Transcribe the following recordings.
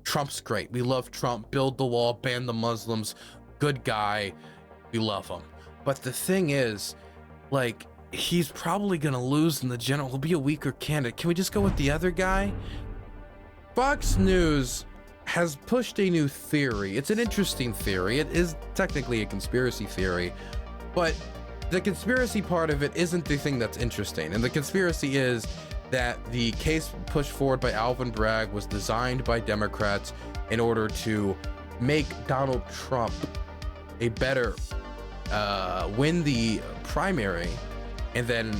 Trump's great. We love Trump. Build the wall, ban the Muslims. Good guy. We love him. But the thing is, like, he's probably going to lose in the general. He'll be a weaker candidate. Can we just go with the other guy? Fox News has pushed a new theory. It's an interesting theory. It is technically a conspiracy theory, but the conspiracy part of it isn't the thing that's interesting. And the conspiracy is that the case pushed forward by Alvin Bragg was designed by Democrats in order to make Donald Trump a better, win the primary, and then,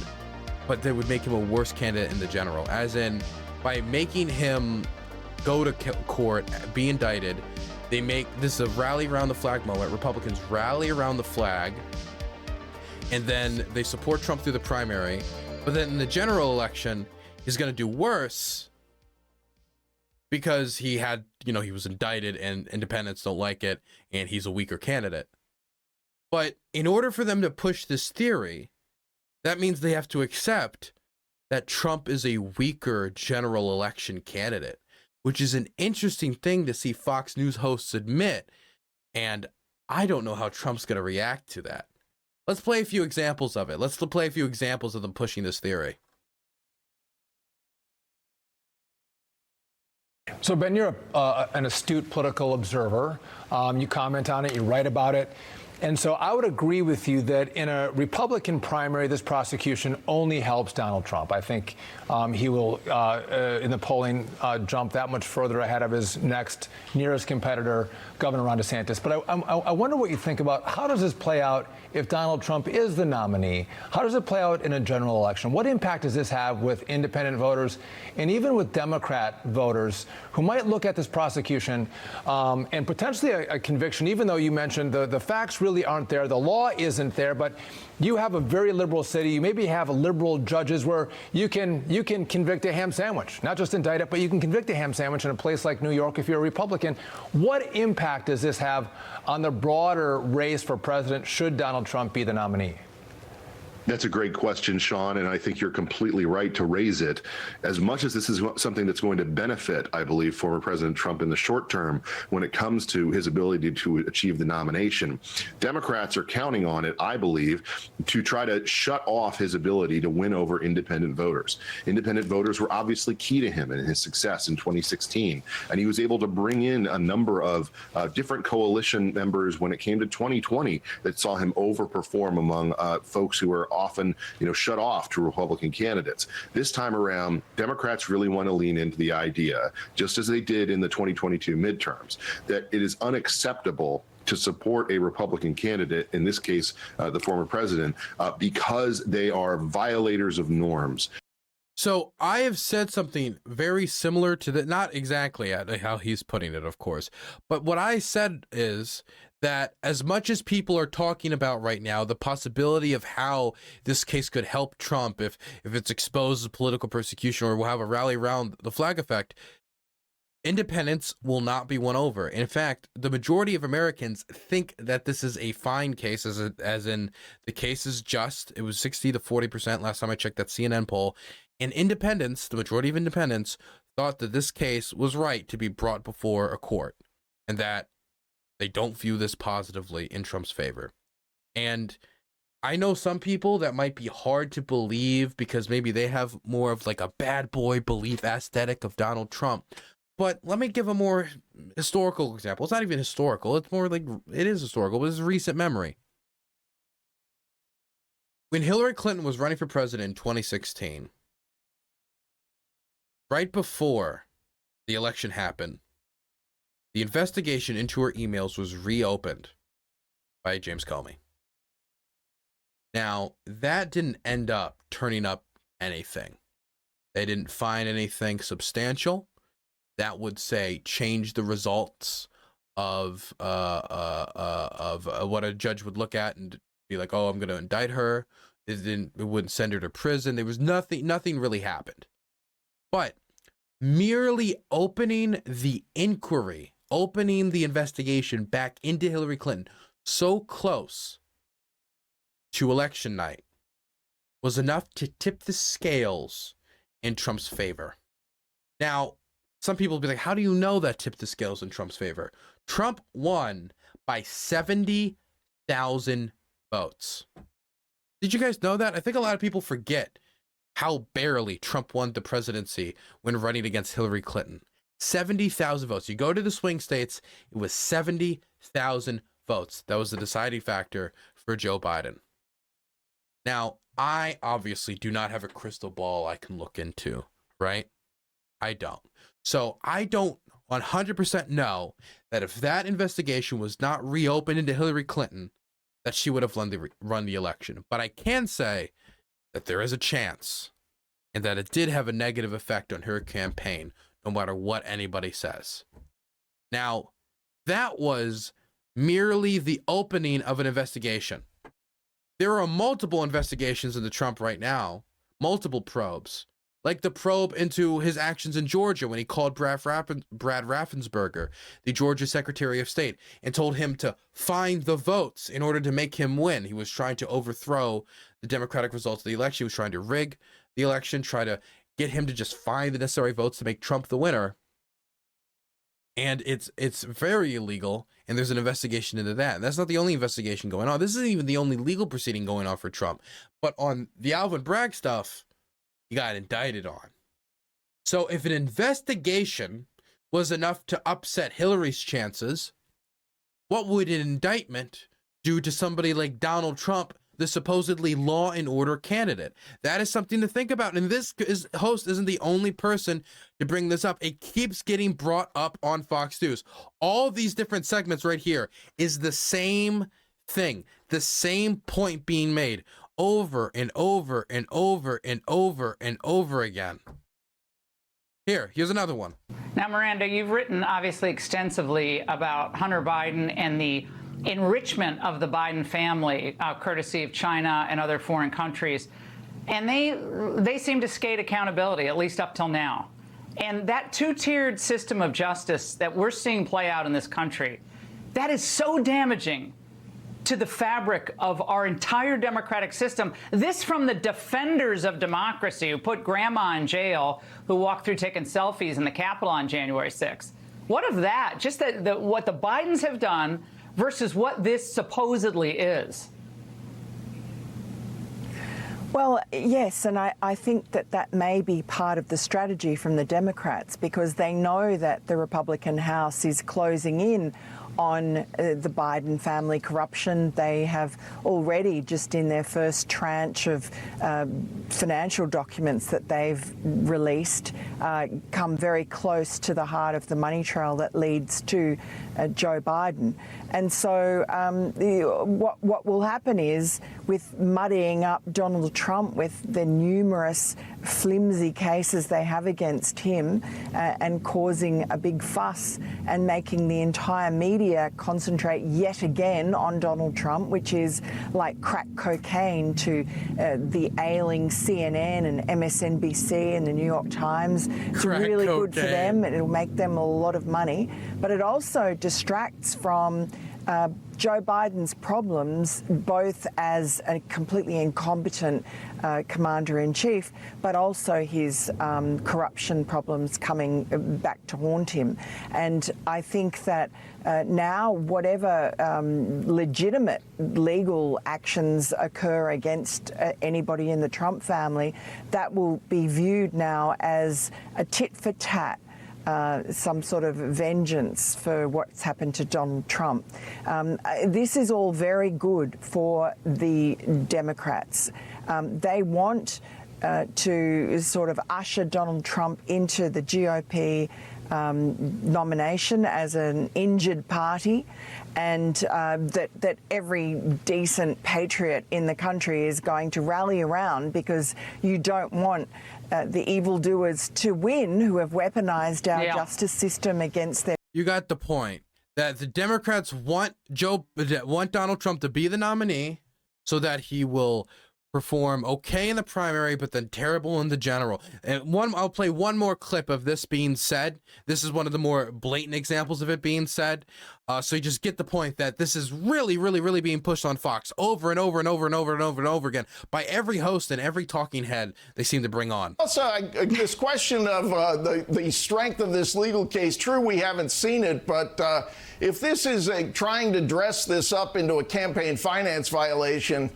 but they would make him a worse candidate in the general, as in by making him go to court, be indicted. They make this a rally around the flag moment. Republicans rally around the flag, and then they support Trump through the primary. But then in the general election, he's going to do worse because he had, you know, he was indicted and independents don't like it, and he's a weaker candidate. But in order for them to push this theory, that means they have to accept that Trump is a weaker general election candidate, which is an interesting thing to see Fox News hosts admit. And I don't know how Trump's going to react to that. Let's play a few examples of it. Let's play a few examples of them pushing this theory. So, Ben, you're an astute political observer. You comment on it, you write about it. And so I would agree with you that in a Republican primary, this prosecution only helps Donald Trump. I think he will, in the polling, jump that much further ahead of his next nearest competitor, Governor Ron DeSantis. But I wonder what you think about how does this play out if Donald Trump is the nominee? How does it play out in a general election? What impact does this have with independent voters and even with Democrat voters who might look at this prosecution and potentially a conviction, even though you mentioned the facts really aren't there, the law isn't there, but you have a very liberal city. You maybe have liberal judges where you can convict a ham sandwich, not just indict it, but you can convict a ham sandwich in a place like New York if you're a Republican. What impact does this have on the broader race for president should Donald Trump be the nominee? That's a great question, Sean, and I think you're completely right to raise it. As much as this is something that's going to benefit, I believe, former President Trump in the short term when it comes to his ability to achieve the nomination, Democrats are counting on it, I believe, to try to shut off his ability to win over independent voters. Independent voters were obviously key to him and his success in 2016, and he was able to bring in a number of different coalition members when it came to 2020 that saw him overperform among folks who are often, shut off to Republican candidates. This time around, Democrats really want to lean into the idea, just as they did in the 2022 midterms, that it is unacceptable to support a Republican candidate, in this case, the former president, because they are violators of norms. So I have said something very similar to that, not exactly how he's putting it, of course, but what I said is that as much as people are talking about right now, the possibility of how this case could help Trump if it's exposed as political persecution or will have a rally around the flag effect, independents will not be won over. In fact, the majority of Americans think that this is a fine case, as in the case is just. It was 60 to 40% last time I checked that CNN poll. And independents, the majority of independents, thought that this case was right to be brought before a court and that they don't view this positively in Trump's favor. And I know some people that might be hard to believe because maybe they have more of like a bad boy belief aesthetic of Donald Trump. But let me give a more historical example. It's not even historical. It's more like, it is historical, but it's recent memory. When Hillary Clinton was running for president in 2016, right before the election happened, the investigation into her emails was reopened by James Comey. Now, that didn't end up turning up anything. They didn't find anything substantial that would say change the results of what a judge would look at and be like, oh, I'm going to indict her. It wouldn't send her to prison. There was nothing really happened. But merely opening the inquiry, opening the investigation back into Hillary Clinton so close to election night was enough to tip the scales in Trump's favor. Now, some people will be like, how do you know that tipped the scales in Trump's favor? Trump won by 70,000 votes. Did you guys know that? I think a lot of people forget how barely Trump won the presidency when running against Hillary Clinton. 70,000 votes. You go to the swing states, it was 70,000 votes. That was the deciding factor for Joe Biden. Now, I obviously do not have a crystal ball I can look into, right? I don't. So I don't 100% know that if that investigation was not reopened into Hillary Clinton, that she would have run the election. But I can say that there is a chance and that it did have a negative effect on her campaign, no matter what anybody says. Now, that was merely the opening of an investigation. There are multiple investigations into Trump right now, multiple probes, like the probe into his actions in Georgia when he called Brad Raffensperger, the Georgia Secretary of State, and told him to find the votes in order to make him win. He was trying to overthrow the Democratic results of the election. He was trying to rig the election, try to get him to just find the necessary votes to make Trump the winner. And it's very illegal, and there's an investigation into that. And that's not the only investigation going on. This isn't even the only legal proceeding going on for Trump. But on the Alvin Bragg stuff, he got indicted on. So if an investigation was enough to upset Hillary's chances, what would an indictment do to somebody like Donald Trump, the supposedly law and order candidate? That is something to think about. And this host isn't the only person to bring this up. It keeps getting brought up on Fox News. All these different segments right here is the same thing, the same point being made over and over and over and over and over again. Here's another one. Now, Miranda, you've written obviously extensively about Hunter Biden and the enrichment of the Biden family, courtesy of China and other foreign countries. And they seem to skate accountability, at least up till now. And that two-tiered system of justice that we're seeing play out in this country, that is so damaging to the fabric of our entire democratic system. This from the defenders of democracy who put grandma in jail, who walked through taking selfies in the Capitol on January 6th. What of that? Just what the Bidens have done versus what this supposedly is. Well, yes, and I think that may be part of the strategy from the Democrats, because they know that the Republican House is closing in on the Biden family corruption. They have already, just in their first tranche of financial documents that they've released, come very close to the heart of the money trail that leads to Joe Biden. And so what will happen is, with muddying up Donald Trump with the numerous flimsy cases they have against him and causing a big fuss and making the entire media concentrate yet again on Donald Trump, which is like crack cocaine to the ailing CNN and MSNBC and the New York Times. It's really good for them. It'll make them a lot of money. But it also distracts from Joe Biden's problems, both as a completely incompetent commander-in-chief, but also his corruption problems coming back to haunt him. And I think that now, whatever legitimate legal actions occur against anybody in the Trump family, that will be viewed now as a tit-for-tat. Some sort of vengeance for what's happened to Donald Trump. This is all very good for the Democrats. They want to sort of usher Donald Trump into the GOP nomination as an injured party, and that every decent patriot in the country is going to rally around, because you don't want the evildoers to win, who have weaponized our justice system against their... You got the point, that the Democrats want Donald Trump to be the nominee so that he will perform okay in the primary, but then terrible in the general. And I'll play one more clip of this being said. This is one of the more blatant examples of it being said. So you just get the point that this is really, really, really being pushed on Fox over and over and over and over and over and over again by every host and every talking head they seem to bring on. Also, this question of the strength of this legal case, true, we haven't seen it, but if this is trying to dress this up into a campaign finance violation,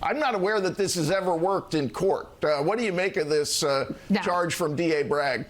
I'm not aware that this has ever worked in court. What do you make of this charge from DA Bragg?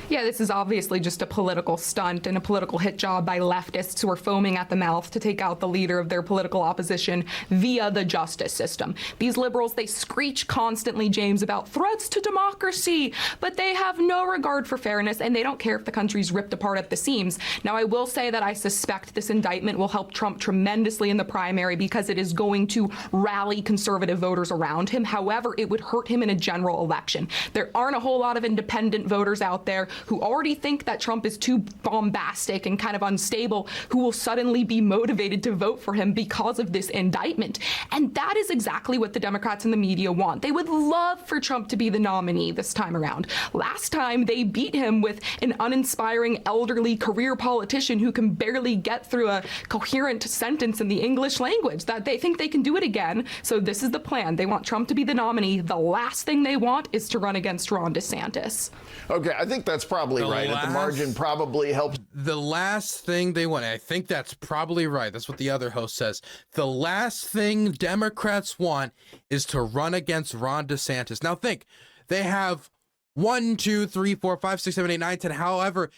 Yeah, this is obviously just a political stunt and a political hit job by leftists who are foaming at the mouth to take out the leader of their political opposition via the justice system. These liberals, they screech constantly, James, about threats to democracy, but they have no regard for fairness, and they don't care if the country's ripped apart at the seams. Now, I will say that I suspect this indictment will help Trump tremendously in the primary because it is going to rally conservative voters around him. However, it would hurt him in a general election. There aren't a whole lot of independent voters out there who already think that Trump is too bombastic and kind of unstable, who will suddenly be motivated to vote for him because of this indictment. And that is exactly what the Democrats and the media want. They would love for Trump to be the nominee this time around. Last time, they beat him with an uninspiring, elderly career politician who can barely get through a coherent sentence in the English language. That they think they can do it again. So this is the plan. They want Trump to be the nominee. The last thing they want is to run against Ron DeSantis. Okay, I think that's probably right. At the margin, probably helps. The last thing they want, I think that's probably right. That's what the other host says. The last thing Democrats want is to run against Ron DeSantis. Now think, they have 1, 2, 3, 4, 5, 6, 7, 8, 9, 10, however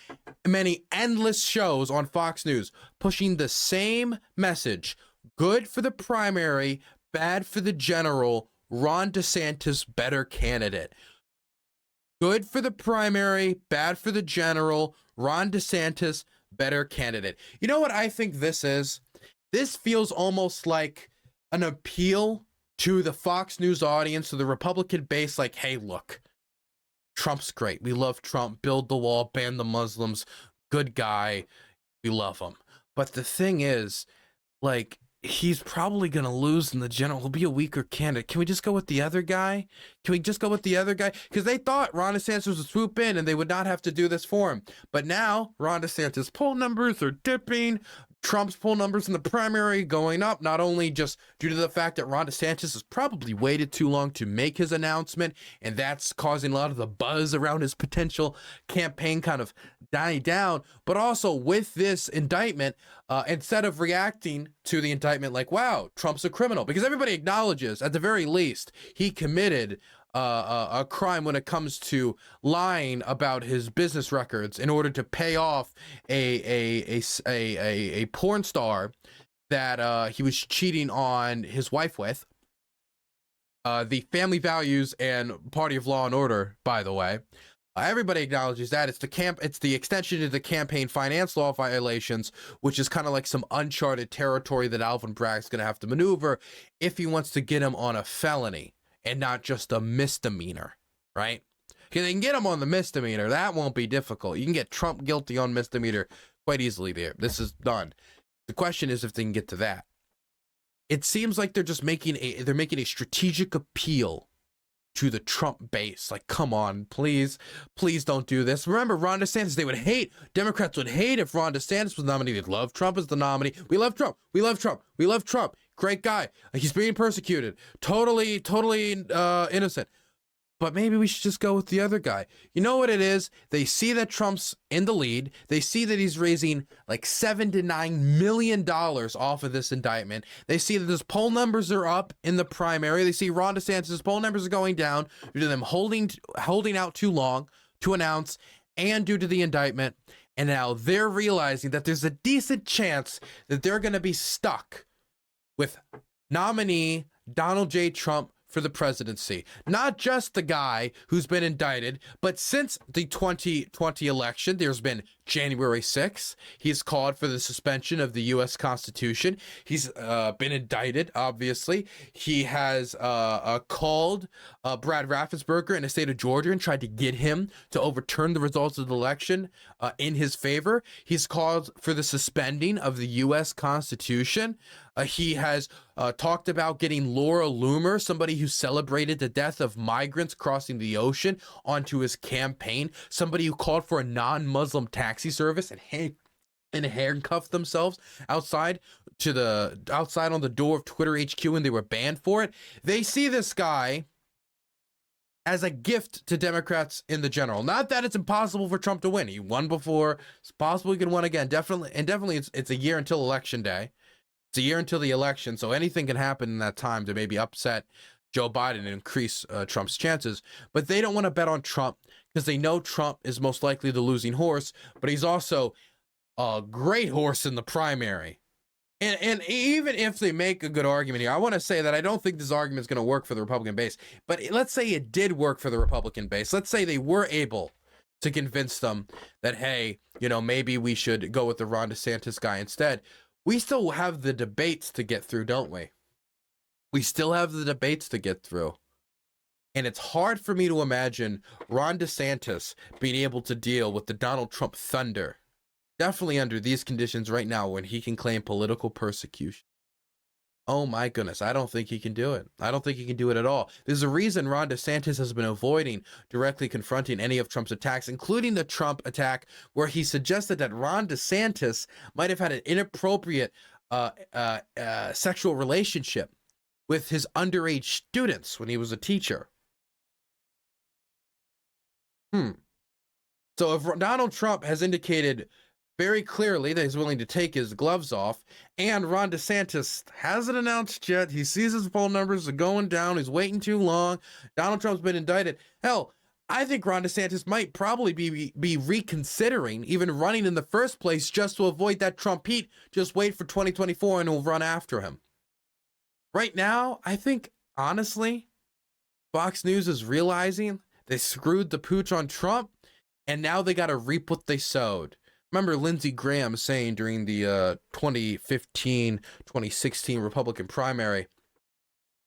many endless shows on Fox News pushing the same message. Good for the primary, bad for the general. Ron DeSantis, better candidate. Good for the primary, bad for the general. Ron DeSantis, better candidate. You know what I think this is? This feels almost like an appeal to the Fox News audience, to the Republican base, like, hey, look, Trump's great. We love Trump. Build the wall, ban the Muslims. Good guy. We love him. But the thing is, like, he's probably going to lose in the general. He'll be a weaker candidate. Can we just go with the other guy? Because they thought Ron DeSantis would swoop in and they would not have to do this for him. But now Ron DeSantis' poll numbers are dipping. Trump's poll numbers in the primary going up, not only just due to the fact that Ron DeSantis has probably waited too long to make his announcement, and that's causing a lot of the buzz around his potential campaign kind of dying down, but also with this indictment, instead of reacting to the indictment like, wow, Trump's a criminal, because everybody acknowledges, at the very least, he committed a crime when it comes to lying about his business records in order to pay off a porn star that he was cheating on his wife with. The Family Values and Party of Law and Order, by the way. Everybody acknowledges that. It's the extension to the campaign finance law violations, which is kind of like some uncharted territory that Alvin Bragg's going to have to maneuver if he wants to get him on a felony and not just a misdemeanor, right? Because they can get him on the misdemeanor. That won't be difficult. You can get Trump guilty on misdemeanor quite easily there. This is done. The question is if they can get to that. It seems like they're just making a strategic appeal to the Trump base. Like, come on, please don't do this. Remember, Ron DeSantis, Democrats would hate if Ron DeSantis was nominated. They'd love Trump as the nominee. We love Trump. We love Trump. We love Trump. Great guy. He's being persecuted. Totally innocent. But maybe we should just go with the other guy. You know what it is? They see that Trump's in the lead. They see that he's raising like $7 to $9 million off of this indictment. They see that his poll numbers are up in the primary. They see Ron DeSantis' poll numbers are going down due to them holding out too long to announce and due to the indictment. And now they're realizing that there's a decent chance that they're going to be stuck with nominee Donald J. Trump for the presidency. Not just the guy who's been indicted, but since the 2020 election, there's been January 6th. He's called for the suspension of the U.S. Constitution. He's been indicted, obviously. He has called Brad Raffensperger in the state of Georgia and tried to get him to overturn the results of the election in his favor. He's called for the suspending of the U.S. Constitution. He has talked about getting Laura Loomer, somebody who celebrated the death of migrants crossing the ocean, onto his campaign, somebody who called for a non-Muslim taxi service and handcuffed themselves outside on the door of Twitter HQ, and they were banned for it. They see this guy as a gift to Democrats in the general. Not that it's impossible for Trump to win. He won before. It's possible he can win again. Definitely it's a year until election day. It's a year until the election, so anything can happen in that time to maybe upset Joe Biden and increase Trump's chances. But they don't want to bet on Trump because they know Trump is most likely the losing horse, but he's also a great horse in the primary. And even if they make a good argument here, I want to say that I don't think this argument is going to work for the Republican base. But let's say it did work for the Republican base. Let's say they were able to convince them that, hey, maybe we should go with the Ron DeSantis guy instead. We still have the debates to get through, don't we? We still have the debates to get through. And it's hard for me to imagine Ron DeSantis being able to deal with the Donald Trump thunder. Definitely under these conditions right now when he can claim political persecution. Oh my goodness, I don't think he can do it. I don't think he can do it at all. There's a reason Ron DeSantis has been avoiding directly confronting any of Trump's attacks, including the Trump attack where he suggested that Ron DeSantis might have had an inappropriate sexual relationship with his underage students when he was a teacher. So if Donald Trump has indicated very clearly that he's willing to take his gloves off, and Ron DeSantis hasn't announced yet, he sees his poll numbers are going down, he's waiting too long, Donald Trump's been indicted. Hell, I think Ron DeSantis might probably be reconsidering even running in the first place just to avoid that Trump heat. Just wait for 2024 and we'll run after him. Right now, I think, honestly, Fox News is realizing they screwed the pooch on Trump, and now they got to reap what they sowed. Remember Lindsey Graham saying during the 2015-2016 Republican primary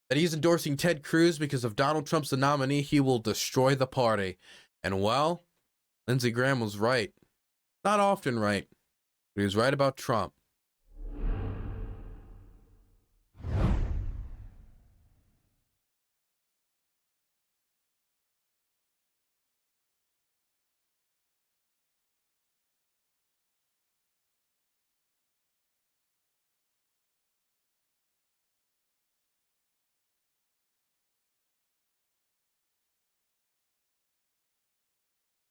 that he's endorsing Ted Cruz because if Donald Trump's the nominee, he will destroy the party. And well, Lindsey Graham was right. Not often right, but he was right about Trump.